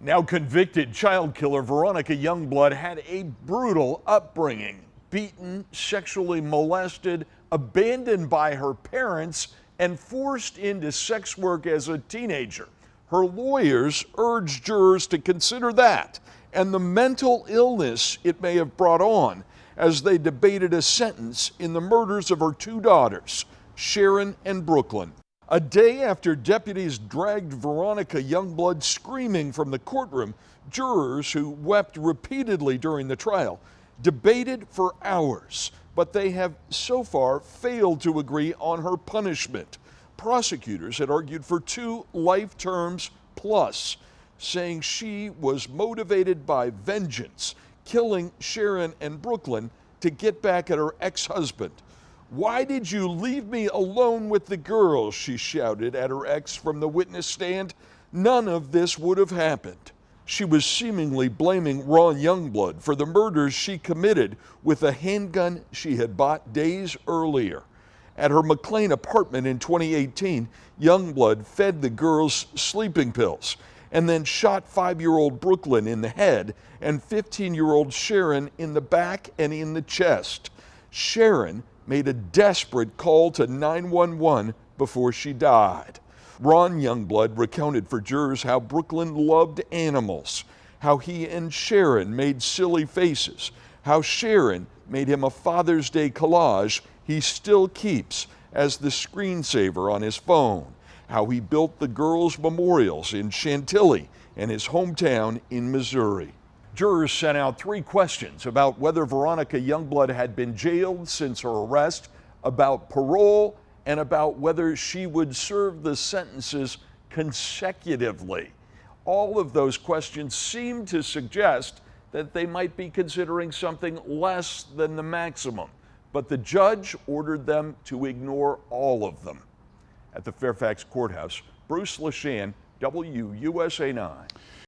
Now convicted child killer Veronica Youngblood had a brutal upbringing. Beaten, sexually molested, abandoned by her parents, and forced into sex work as a teenager. Her lawyers urged jurors to consider that and the mental illness it may have brought on as they debated a sentence in the murders of her two daughters, Sharon and Brooklyn. A day after deputies dragged Veronica Youngblood screaming from the courtroom, jurors who wept repeatedly during the trial debated for hours, but they have so far failed to agree on her punishment. Prosecutors had argued for 2 life terms plus, saying she was motivated by vengeance, killing Sharon and Brooklyn to get back at her ex-husband. "Why did you leave me alone with the girls?" she shouted at her ex from the witness stand. None of this would have happened. She was seemingly blaming Ron Youngblood for the murders she committed with a handgun she had bought days earlier. At her McLean apartment in 2018, Youngblood fed the girls sleeping pills and then shot 5-year-old Brooklyn in the head and 15-year-old Sharon in the back and in the chest. Sharon made a desperate call to 911 before she died. Ron Youngblood recounted for jurors how Brooklyn loved animals, how he and Sharon made silly faces, how Sharon made him a Father's Day collage he still keeps as the screensaver on his phone, how he built the girls' memorials in Chantilly and his hometown in Missouri. Jurors sent out 3 questions about whether Veronica Youngblood had been jailed since her arrest, about parole, and about whether she would serve the sentences consecutively. All of those questions seem to suggest that they might be considering something less than the maximum, but the judge ordered them to ignore all of them. At the Fairfax Courthouse, Bruce LaShan, WUSA 9.